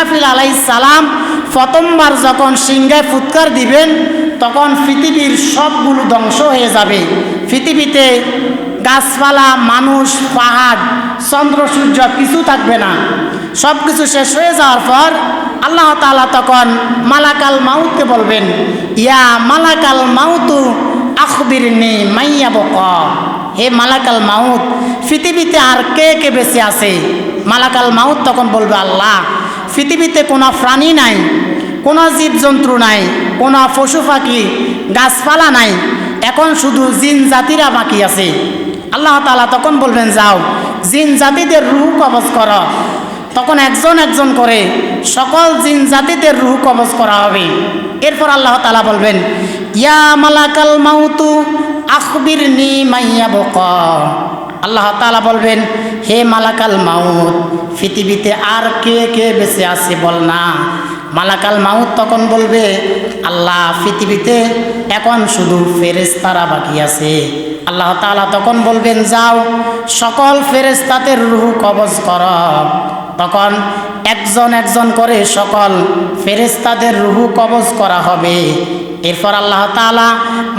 ইসরাফিল আলাইহিস সালাম প্রথমবার যখন সিংহায় ফুৎকার দিবেন তখন পৃথিবীর সবগুলো ধ্বংস হয়ে যাবে। পৃথিবীতে গাছপালা, মানুষ, পাহাড়, চন্দ্র, সূর্য কিছু থাকবে না। সব কিছু শেষ হয়ে যাওয়ার পর আল্লাহ তাআলা তখন মালাকাল মাউতকে বলবেন, ইয়া মালাকাল মাউতু আখবিরনি মাইয়া বকা। হে মালাকাল মাউত, পৃথিবীতে আর কে কে বেঁচে আছে? মালাকাল মাউত তখন বলবে, আল্লাহ, পৃথিবীতে কোনো প্রাণী নাই, কোনো জীবজন্তু নাই, কোনো পশু পাখি, গাছপালা নাই, এখন শুধু জিন জাতিরা বাকি আছে। আল্লাহ তাআলা তখন বলবেন, যাও জিন জাতিদের রূহ কবজ করো। তখন একজন একজন করে সকল জিন জাতিদের রূহ কবজ করা হবে। এরপর আল্লাহ তাআলা বলবেন, ইয়া মালাকাল মাউতু আখবিরনি মাইয়া বকা। আল্লাহ তাআলা বলবেন, হে মালাকাল মাউত, পৃথিবীতে আর কে কে বেঁচে আছে বল না। মালাকাল মাউত তখন বলবে, আল্লাহ, পৃথিবীতে এখন শুধু ফেরেশতারা বাকি আছে। আল্লাহ তাআলা তখন বলবেন, যাও সকল ফেরেশতাদের রূহ কবজ কর। তখন একজন একজন করে সকল ফেরেশতাদের রূহ কবজ করা হবে। এরপর আল্লাহ তাআলা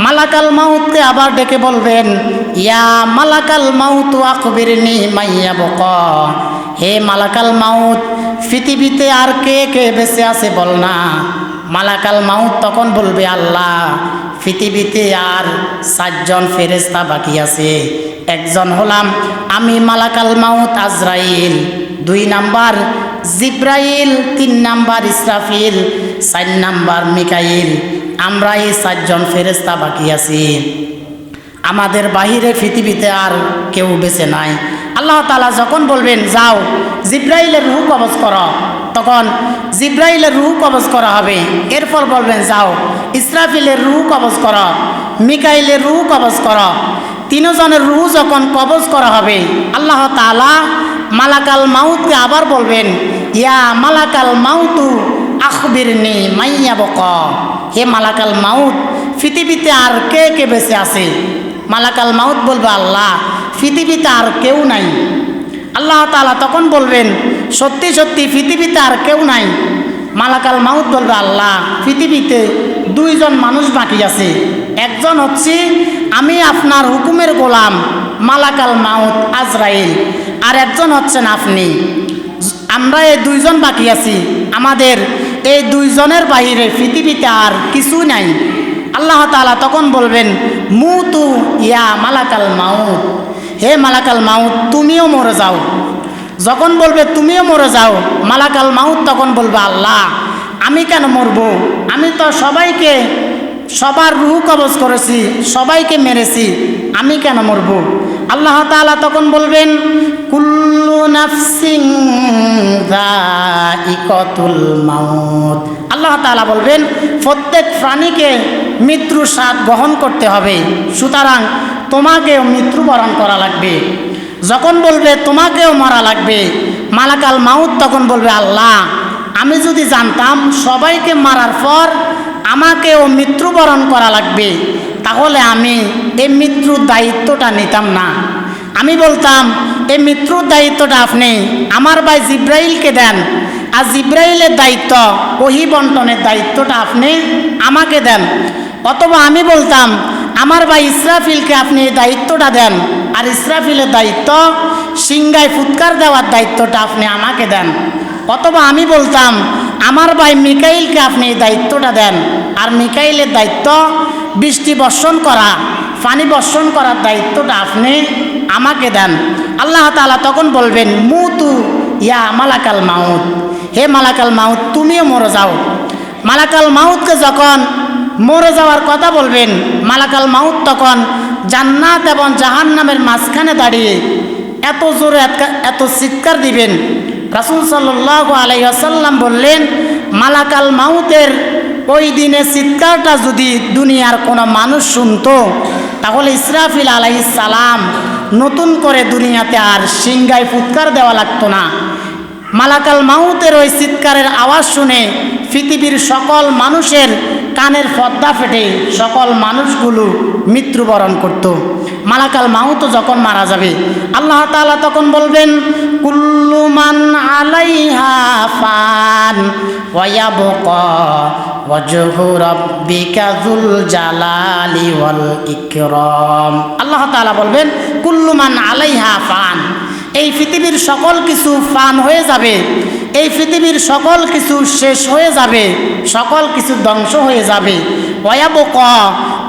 মালাকাল মাউতকে আবার ডেকে বলবেন, ইয়া মালাকাল মাউতু আখবিরনি মাইয়া বকা। হে মালাকাল মাউত, পৃথিবীতে আর কে কে বেঁচে আছে বল না। মালাকাল মাউত তখন বলবে, আল্লাহ, পৃথিবীতে আর 4 জন ফেরেশতা বাকি আছে। একজন হলাম আমি মালাকাল মাউত আজরাইল, 2 নাম্বার জিব্রাইল, 3 নাম্বার ইসরাফিল, 4 নাম্বার মিকাইল। আমরা এই 4 জন ফেরেশতা বাকি আছি। আমাদের বাহিরে পৃথিবীতে আর কেউ বেঁচে নাই। আল্লাহ তাআলা যখন বলবেন, যাও জিব্রাইলের রূহ কবজ করো, তখন জিব্রাইলের রূহ কবজ করা হবে। এরপর বলবেন, যাও ইসরাফিলের রূহ কবজ করো, মিকাইলের রূহ কবজ করো। 3 জনের রূহ যখন কবজ করা হবে, আল্লাহ তাআলা মালাকাল মাউতকে আবার বলবেন, ইয়া মালাকাল মাউতু আখবিরনি মাইয়া বকা। হে মালাকাল মাউত, পৃথিবীতে আর কে কে বেঁচে আছে? মালাকাল মাউত বলবে, আল্লাহ, পৃথিবীতে আর কেউ নাই। আল্লাহ তাআলা তখন বলবেন, সত্যি সত্যি পৃথিবীতে আর কেউ নাই। মালাকাল মাউত বলবে, আল্লাহ, পৃথিবীতে 2 জন মানুষ বাকি আছে। একজন হচ্ছে আমি আপনার হুকুমের গোলাম মালাকাল মাউত আজরাইল, আর একজন হচ্ছেন আপনি। আমরা এই 2 জন বাকি আছি। আমাদের এই 2 জনের বাইরে পৃথিবীতে আর কিছু নাই। আল্লাহ তাআলা তখন বলবেন, মুতু ইয়া মালাকাল মাউত। হে মালাকাল মাউত, তুমিও মরে যাও। যখন বলবে তুমিও মরে যাও, মালাকাল মাউত তখন বলবে, আল্লাহ, আমি কেন মরব? আমি তো সবাইকে, সবার রূহ কবজ করেছি, সবাইকে মেরেছি, আমি কেন মরব? আল্লাহ তাআলা তখন বলবেন, কুল্লু নাফসিন যায়িকাতুল মাউত। আল্লাহ তাআলা বলবেন, প্রত্যেক প্রাণীকে মৃত্যুর স্বাদ গ্রহণ করতে হবে, সুতরাং তোমাকেও মৃত্যুবরণ করা লাগবে। যখন বলবে তোমাকেও মারা লাগবে, মালাকাল মাউত তখন বলবে, আল্লাহ, আমি যদি জানতাম সবাইকে মারার পর আমাকেও মৃত্যুবরণ করা লাগবে, তাহলে আমি এই মৃত্যুর দায়িত্বটা নিতাম না। আমি বলতাম, এই মৃত্যুর দায়িত্বটা আপনি আমার ভাই জিব্রাইলকে দেন, আর জিব্রাইলের দায়িত্ব, ওহী বন্টনের দায়িত্বটা আপনি আমাকে দেন। অথবা আমি বলতাম, আমার ভাই ইসরাফিলকে আপনি এই দায়িত্বটা দেন, আর ইসরাফিলের দায়িত্ব সিংহায় ফুৎকার দেওয়ার দায়িত্বটা আপনি আমাকে দেন। অথবা আমি বলতাম, আমার ভাই মিকাইলকে আপনি এই দায়িত্বটা দেন, আর মিকাইলের দায়িত্ব বৃষ্টি বর্ষণ করা, পানি বর্ষণ করার দায়িত্বটা আপনি আমাকে দেন। আল্লাহ তাআলা তখন বলবেন, মুতু ইয়া মালাকাল মাউত। হে মালাকাল মাউত, তুমিও মরে যাও। মালাকাল মাউতকে যখন মরে যাওয়ার কথা বলবেন, মালাকাল মাউত তখন জান্নাত এবং জাহান্নামের মাঝখানে দাঁড়িয়ে এত জোরে এত চিৎকার দিবেন। রাসূল সাল্লাল্লাহু আলাইহি ওয়াসাল্লাম বললেন, মালাকাল মাউতের ওই দিনে চিৎকারটা যদি দুনিয়ার কোনো মানুষ শুনতো, তাহলে ইসরাফিল আলাইহিস সালাম নতুন করে দুনিয়াতে আর সিংহায় ফুৎকার দেওয়া লাগতো না। মালাকাল মাউতের ওই চিৎকারের আওয়াজ শুনে পৃথিবীর সকল মানুষের কানের পর্দা ফেটে সকল মানুষগুলো মৃত্যুবরণ করত। মালাকাল মাউত যখন মারা যাবে, আল্লাহ তাআলা তখন বলবেন, কুল্লু মান আলাইহা ফান। ফান ওয়া ইয়াবকা ওয়াজহু রাব্বিকা যুল জালালি ওয়াল ইকরাম। আল্লাহ তাআলা বলবেন কুল্লু মান আলাইহা ফান, এই পৃথিবীর সকল কিছু ফান হয়ে যাবে, এই পৃথিবীর সকল কিছু শেষ হয়ে যাবে, সকল কিছু ধ্বংস হয়ে যাবে। ওয়া ইয়াবকা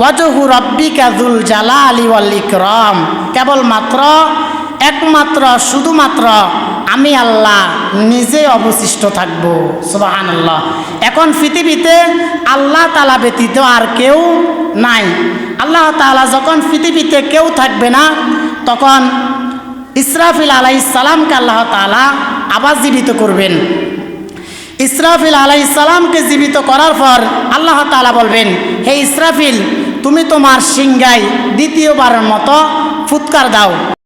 ওয়াজহু রাব্বিকা যুল জালালি ওয়াল ইকরাম, কেবলমাত্র একমাত্র শুধুমাত্র আমি আল্লাহ নিজে অবশিষ্ট থাকব। সুবহানাল্লাহ। এখন পৃথিবীতে আল্লাহ তাআলা ব্যতীত আর কেউ নাই। আল্লাহ তাআলা যখন পৃথিবীতে কেউ থাকবে না, তখন ইসরাফিল আলাইহিস সালামকে আল্লাহ তাআলা আবার জীবিত করবেন। ইসরাফিল আলাইহিস সালামকে জীবিত করার পর আল্লাহ তাআলা বলবেন, হে ইসরাফিল, তুমি তোমার সিংহায় দ্বিতীয়বারের মতো ফুৎকার দাও।